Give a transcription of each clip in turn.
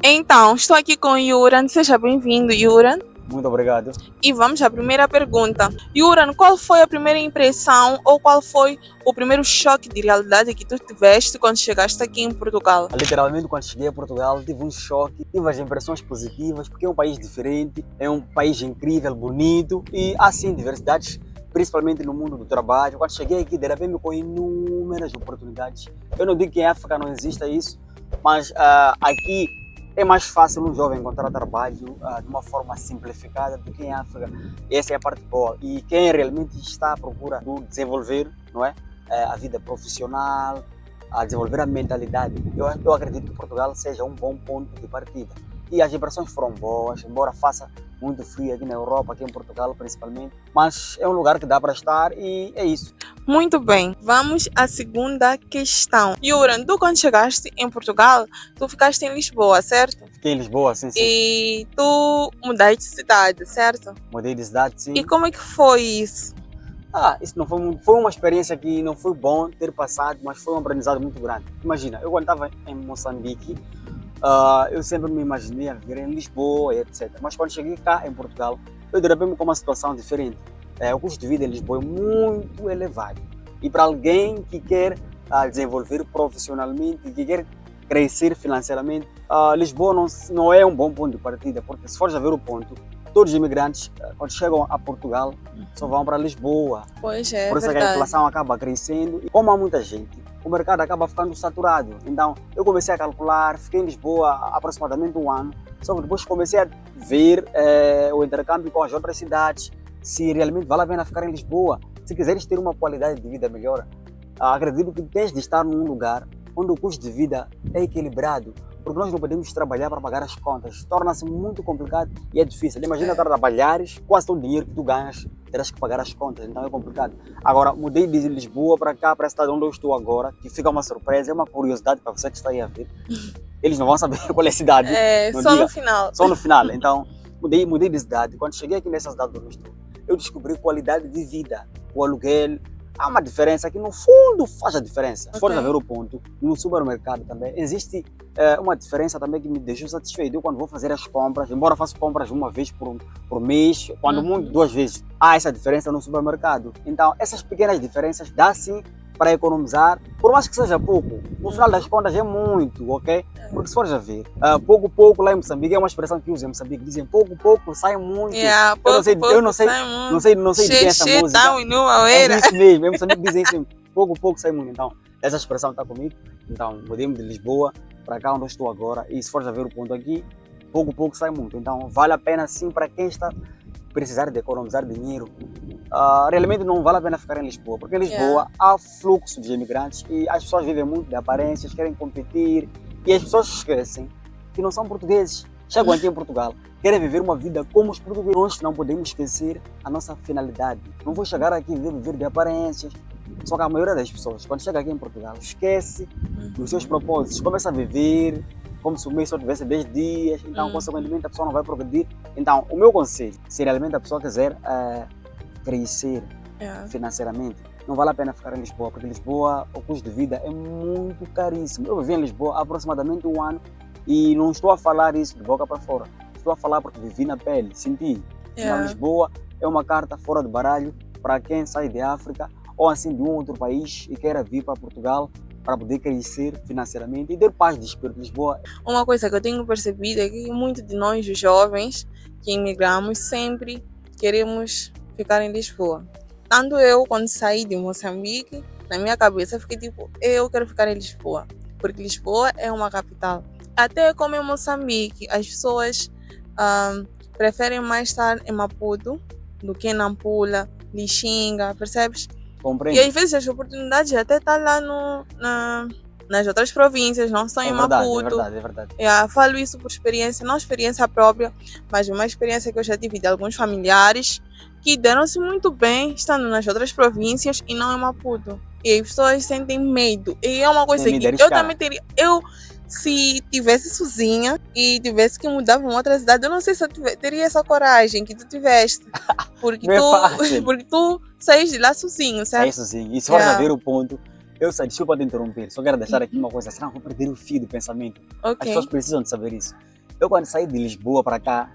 Então, estou aqui com o Yuran. Seja bem-vindo, Yuran. Muito obrigado. E vamos à primeira pergunta. Yuran, qual foi a primeira impressão ou qual foi o primeiro choque de realidade que tu tiveste quando chegaste aqui em Portugal? Literalmente, quando cheguei a Portugal, tive um choque, tive as impressões positivas, porque é um país diferente, é um país incrível, bonito e há sim diversidades, principalmente no mundo do trabalho. Quando cheguei aqui, derivei-me com inúmeras oportunidades. Eu não digo que em África não exista isso, mas aqui é mais fácil um jovem encontrar trabalho de uma forma simplificada do que em África. Essa é a parte boa. E quem realmente está à procura de desenvolver, não é? A vida profissional, a desenvolver a mentalidade. Eu acredito que Portugal seja um bom ponto de partida. E as impressões foram boas, embora faça muito frio aqui na Europa, aqui em Portugal principalmente, mas é um lugar que dá para estar e é isso. Muito bem, vamos à segunda questão. Yuran, tu quando chegaste em Portugal, tu ficaste em Lisboa, certo? Fiquei em Lisboa, sim, sim. E tu mudaste de cidade, certo? Mudei de cidade, sim. E como é que foi isso? Isso não foi uma experiência que não foi bom ter passado, mas foi um aprendizado muito grande. Imagina, eu quando estava em Moçambique, eu sempre me imaginei a viver em Lisboa e etc. Mas quando cheguei cá em Portugal, eu deparei-me com uma situação diferente. O custo de vida em Lisboa é muito elevado. E para alguém que quer desenvolver profissionalmente, que quer crescer financeiramente, Lisboa não é um bom ponto de partida, porque se fores a ver o ponto, todos os imigrantes, quando chegam a Portugal, só vão para Lisboa. Pois é, Por isso é que a verdade. inflação acaba crescendo. E como há muita gente, o mercado acaba ficando saturado. Então, eu comecei a calcular, fiquei em Lisboa há aproximadamente um ano, só que depois comecei a ver o intercâmbio com as outras cidades, se realmente vale a pena ficar em Lisboa. Se quiseres ter uma qualidade de vida melhor, acredito que tens de estar num lugar onde o custo de vida é equilibrado, porque nós não podemos trabalhar para pagar as contas. Torna-se muito complicado e é difícil. Imagina trabalhares, quase todo o dinheiro que tu ganhas terás que pagar as contas, então é complicado. Agora, mudei de Lisboa para cá, para a cidade onde eu estou agora, que fica uma surpresa, é uma curiosidade para você que está aí a ver. Eles não vão saber qual é a cidade. Só no final. Só no final. Então, mudei de cidade. Quando cheguei aqui nessa cidade onde eu estou, eu descobri qualidade de vida. O aluguel, há uma diferença que no fundo faz a diferença. Se fores a ver o ponto, no supermercado também, existe uma diferença também que me deixou satisfeito. Eu quando vou fazer as compras, embora faça compras uma vez por mês, quando muito 2 vezes, há essa diferença no supermercado. Então, essas pequenas diferenças dá sim para economizar, por mais que seja pouco. No final das contas é muito, ok? Porque se fores a ver, pouco lá em Moçambique, é uma expressão que usam em Moçambique, dizem pouco sai muito. Eu não sei de quem é essa música. É isso mesmo, em Moçambique dizem isso, pouco sai muito. Então, essa expressão está comigo. Então, mudei-me de Lisboa para cá onde eu estou agora. E se fores a ver o ponto aqui, pouco sai muito. Então, vale a pena sim para quem está precisar de economizar dinheiro. Realmente não vale a pena ficar em Lisboa, porque em Lisboa há fluxo de imigrantes e as pessoas vivem muito de aparências, querem competir e as pessoas esquecem que não são portugueses. Chegam aqui em Portugal, querem viver uma vida como os portugueses. Nós não podemos esquecer a nossa finalidade. Não vou chegar aqui e viver de aparências. Só que a maioria das pessoas, quando chega aqui em Portugal, esquece dos seus propósitos, começa a viver como se o mês só tivesse 10 dias, então, consequentemente, a pessoa não vai progredir. Então, o meu conselho, se realmente a pessoa quiser crescer financeiramente, não vale a pena ficar em Lisboa, porque Lisboa, o custo de vida é muito caríssimo. Eu vivi em Lisboa há aproximadamente um ano e não estou a falar isso de boca para fora. Estou a falar porque vivi na pele, senti. Então, Lisboa é uma carta fora de baralho para quem sai de África ou assim de um outro país e queira vir para Portugal para poder crescer financeiramente e ter paz de espírito. Lisboa. Uma coisa que eu tenho percebido é que muitos de nós, os jovens que imigramos, sempre queremos ficar em Lisboa. Tanto eu, quando saí de Moçambique, na minha cabeça eu fiquei tipo, eu quero ficar em Lisboa, porque Lisboa é uma capital. Até como em Moçambique, as pessoas preferem mais estar em Maputo do que em Nampula, Lixinga, percebes? Compreendo. E às vezes as oportunidades até estão lá nas outras províncias, não só em Maputo. É verdade. Falo isso por experiência, não experiência própria, mas uma experiência que eu já tive de alguns familiares que deram-se muito bem estando nas outras províncias e não em Maputo. E as pessoas sentem medo. E é uma coisa que eu também teria. Se tivesse sozinha e tivesse que mudar para uma outra cidade, eu não sei se eu teria essa coragem que tu tiveste. Porque tu saís de lá sozinho, certo? Saí sozinho. E se for a ver o ponto, Eu sei, desculpa te interromper, só quero deixar aqui uma coisa, senão vou perder o fio do pensamento. As Ok. pessoas precisam de saber isso. Eu quando saí de Lisboa para cá,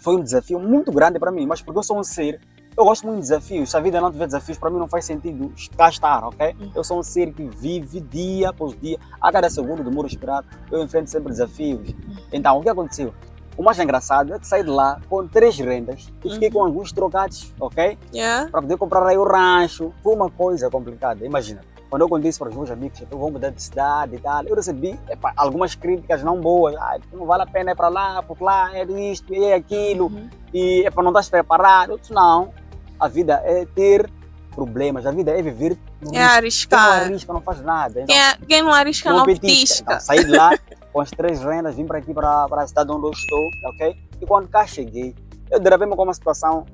foi um desafio muito grande para mim, mas porque eu sou um ser, eu gosto muito de desafios. Se a vida não tiver desafios, para mim não faz sentido cá estar, ok? Eu sou um ser que vive dia após dia, a cada segundo do muro esperado, eu enfrento sempre desafios. Então, o que aconteceu? O mais engraçado é que saí de lá com 3 rendas e fiquei com alguns trocados, ok? Yeah. Para poder comprar aí o rancho. Foi uma coisa complicada, imagina. Quando eu contei isso para os meus amigos, eu vou mudar de cidade e tal, eu recebi algumas críticas não boas. Não vale a pena ir para lá, porque lá é isto, é aquilo, e não estás preparado. Eu disse, não, a vida é ter problemas, a vida é viver no É risco. Quem não arriscar. arrisca não faz nada. Então, Quem não arrisca não petisca. Então, saí de lá com as 3 rendas, vim para aqui, para a cidade onde eu estou, ok? E quando cá cheguei, eu derrapei-me com uma situação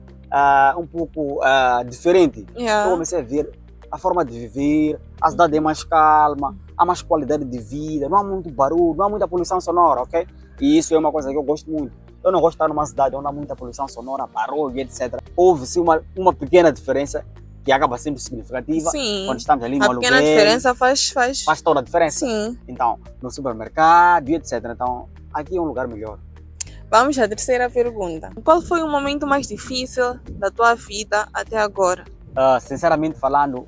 um pouco diferente. Eu Yeah. comecei a ver a forma de viver, a cidade é mais calma, há mais qualidade de vida, não há muito barulho, não há muita poluição sonora, ok? E isso é uma coisa que eu gosto muito. Eu não gosto de estar numa cidade onde há muita poluição sonora, barulho, etc. Houve-se uma pequena diferença, que acaba sendo significativa, Sim. quando estamos ali no A aluguel. pequena diferença faz. Faz toda a diferença. Sim. Então, no supermercado, etc. Então, aqui é um lugar melhor. Vamos à terceira pergunta. Qual foi o momento mais difícil da tua vida até agora? Sinceramente falando,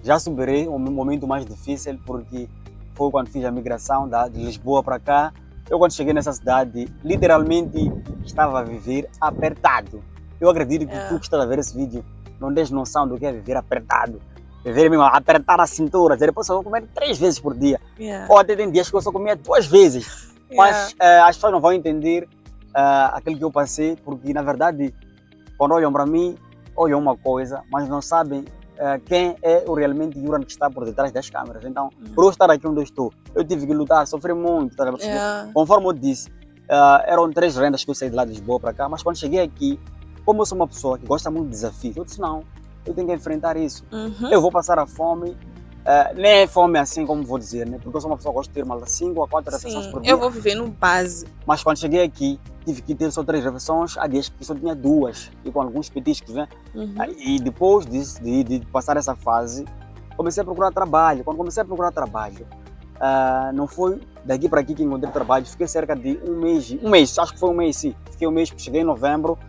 já superei o momento mais difícil, porque foi quando fiz a migração de Lisboa para cá. Eu, quando cheguei nessa cidade, literalmente estava a viver apertado. Eu acredito que tu que estás a ver esse vídeo não tens noção do que é viver apertado. Viver mesmo, apertar a cintura. Depois eu vou comer 3 vezes por dia. Yeah. Ou até tem dias que eu só comia 2 vezes. Mas as pessoas não vão entender aquilo que eu passei, porque na verdade, quando olham para mim, olham uma coisa, mas não sabem quem é o realmente Yuran que está por detrás das câmeras. Então, por eu estar aqui onde eu estou, eu tive que lutar, sofrer muito. Tá? Yeah. Conforme eu disse, eram 3 rendas que eu saí de lá de Lisboa para cá, mas quando cheguei aqui, como eu sou uma pessoa que gosta muito de desafios, eu disse, não, eu tenho que enfrentar isso. Eu vou passar a fome, nem é fome assim como vou dizer, né? Porque eu sou uma pessoa que gosta de ter mais 5 a 4 refeições por dia. Eu vou viver no base. Mas quando cheguei aqui, tive que ter só 3 refeições, há dias que só tinha 2, e com alguns petiscos, né? E depois de passar essa fase, comecei a procurar trabalho. Quando comecei a procurar trabalho, não foi daqui para aqui que encontrei trabalho, fiquei cerca de um mês, acho que foi um mês, sim. Fiquei um mês, cheguei em novembro,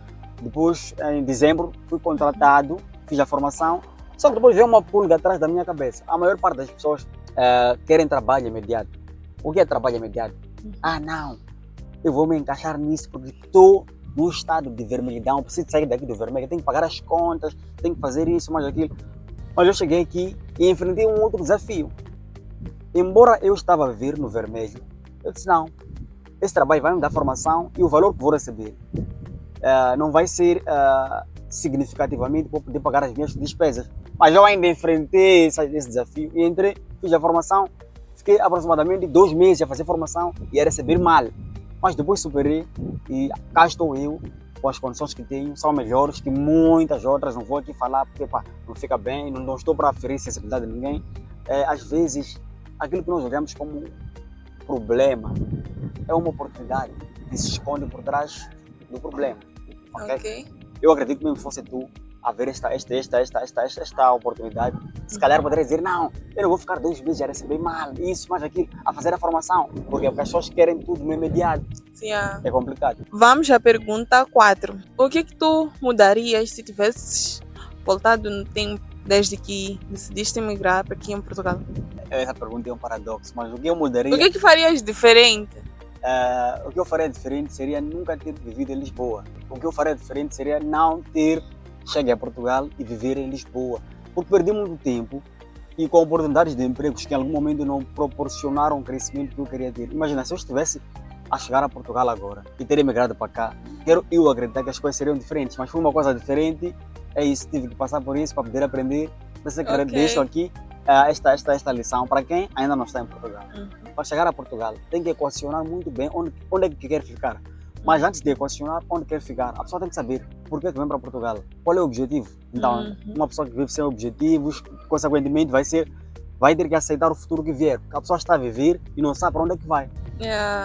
depois em dezembro fui contratado, fiz a formação, só que depois veio uma pulga atrás da minha cabeça. A maior parte das pessoas querem trabalho imediato. O que é trabalho imediato? Não, eu vou me encaixar nisso porque estou no estado de vermelhidão, preciso sair daqui do vermelho, tenho que pagar as contas, tenho que fazer isso, mais aquilo. Mas eu cheguei aqui e enfrentei um outro desafio. Embora eu estava a viver no vermelho, eu disse, não, esse trabalho vai me dar formação e o valor que vou receber não vai ser significativamente para poder pagar as minhas despesas. Mas eu ainda enfrentei esse desafio e entrei, fiz a formação, fiquei aproximadamente 2 meses a fazer formação e a receber mal. Mas depois superei e cá estou eu, com as condições que tenho, são melhores que muitas outras, não vou aqui falar porque não fica bem, não estou para ferir sensibilidade de ninguém. Às vezes, aquilo que nós olhamos como problema é uma oportunidade que se esconde por trás do problema. Okay? Eu acredito que mesmo fosse tu a ver esta oportunidade, se calhar poderia dizer, não, eu não vou ficar 2 meses a receber mal, isso, mais aquilo, a fazer a formação, porque as pessoas querem tudo no imediato. Sim. É complicado. Vamos à pergunta 4. O que tu mudarias se tivesses voltado no tempo desde que decidiste emigrar para aqui em Portugal? Essa pergunta é um paradoxo, mas o que eu mudaria... O que farias diferente? O que eu faria diferente seria nunca ter vivido em Lisboa. O que eu faria diferente seria não ter chegado a Portugal e viver em Lisboa. Porque perdi muito tempo e com oportunidades de empregos que em algum momento não proporcionaram o crescimento que eu queria ter. Imagina, se eu estivesse a chegar a Portugal agora e ter emigrado para cá, quero eu acreditar que as coisas seriam diferentes, mas foi uma coisa diferente, é isso, tive que passar por isso para poder aprender. Por isso que deixo aqui esta lição para quem ainda não está em Portugal. Para chegar a Portugal, tem que equacionar muito bem onde é que quer ficar. Mas antes de equacionar onde quer ficar, a pessoa tem que saber por que vem para Portugal. Qual é o objetivo? Então, uma pessoa que vive sem objetivos, consequentemente vai ter que aceitar o futuro que vier. Porque a pessoa está a viver e não sabe para onde é que vai.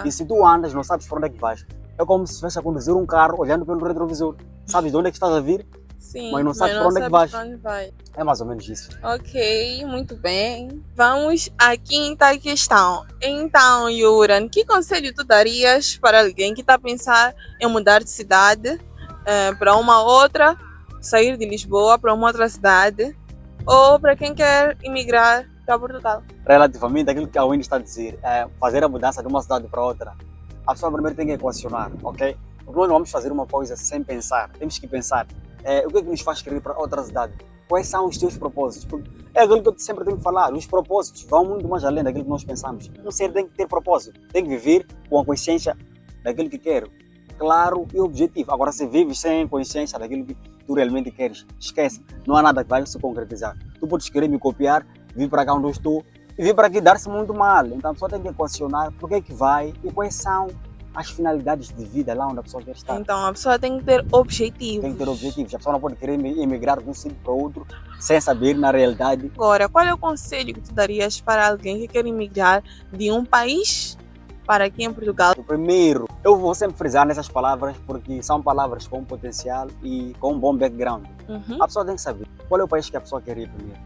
E se tu andas, não sabes para onde é que vais. É como se estivesse a conduzir um carro olhando pelo retrovisor. Sabes de onde é que estás a vir, Sim, mas não sabes mas para não onde é que sabes vais. para onde vai. É mais ou menos isso. Ok, muito bem. Vamos à quinta questão. Então, Yuran, que conselho tu darias para alguém que está a pensar em mudar de cidade para uma outra, sair de Lisboa para uma outra cidade, ou para quem quer emigrar para Portugal? Relativamente àquilo que a Wendy está a dizer, fazer a mudança de uma cidade para outra, a pessoa primeiro tem que equacionar, ok? Porque nós não vamos fazer uma coisa sem pensar, temos que pensar o que é que nos faz querer ir para outra cidade, quais são os teus propósitos, porque é aquilo que eu sempre tenho que falar, os propósitos vão muito mais além daquilo que nós pensamos. Um ser tem que ter propósito, tem que viver com a consciência daquilo que quero, claro e objetivo. Agora, se vives sem consciência daquilo que tu realmente queres, esquece, não há nada que vai se concretizar. Tu podes querer me copiar, vir para cá onde eu estou, e vir para aqui dar-se muito mal. Então a pessoa tem que equacionar por que é que vai e quais são as finalidades de vida lá onde a pessoa quer estar. Então, a pessoa tem que ter objetivos. Tem que ter objetivos. A pessoa não pode querer emigrar de um sítio para outro sem saber, na realidade. Agora, qual é o conselho que tu darias para alguém que quer emigrar de um país para aqui em Portugal? O primeiro, eu vou sempre frisar nessas palavras porque são palavras com potencial e com um bom background. Uhum. A pessoa tem que saber qual é o país que a pessoa quer ir primeiro.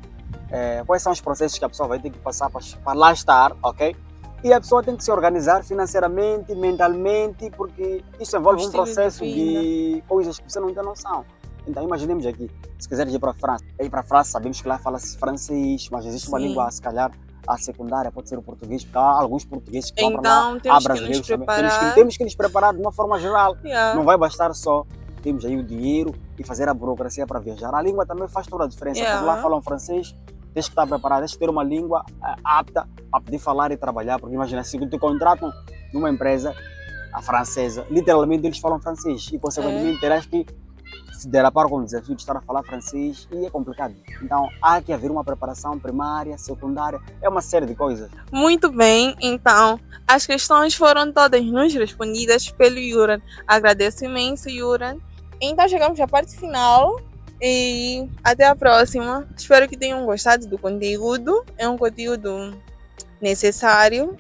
Quais são os processos que a pessoa vai ter que passar para lá estar, ok? E a pessoa tem que se organizar financeiramente, mentalmente, porque isso envolve um processo de coisas que você não tem noção. Então imaginemos aqui, se quiseres ir para a França, sabemos que lá fala-se francês, mas existe uma língua, se calhar, a secundária pode ser o português, porque há alguns portugueses que vão para lá, há brasileiros também. Temos que nos preparar de uma forma geral. Não vai bastar só termos aí o dinheiro e fazer a burocracia para viajar. A língua também faz toda a diferença, porque lá falam francês, tens que estar preparado, tens que ter uma língua apta a poder falar e trabalhar, porque imagina, se te contratam numa empresa a francesa, literalmente eles falam francês e consequentemente terás que se derapar com o desafio de estar a falar francês e é complicado. Então há que haver uma preparação primária, secundária, é uma série de coisas. Muito bem, então as questões foram todas nos respondidas pelo Yuran. Agradeço imenso, Yuran. Então chegamos à parte final e até a próxima. Espero que tenham gostado do conteúdo. É um conteúdo necessário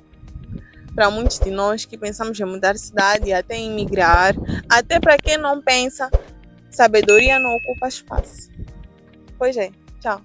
para muitos de nós que pensamos em mudar de cidade, até em migrar. Até para quem não pensa, sabedoria não ocupa espaço. Pois é, tchau.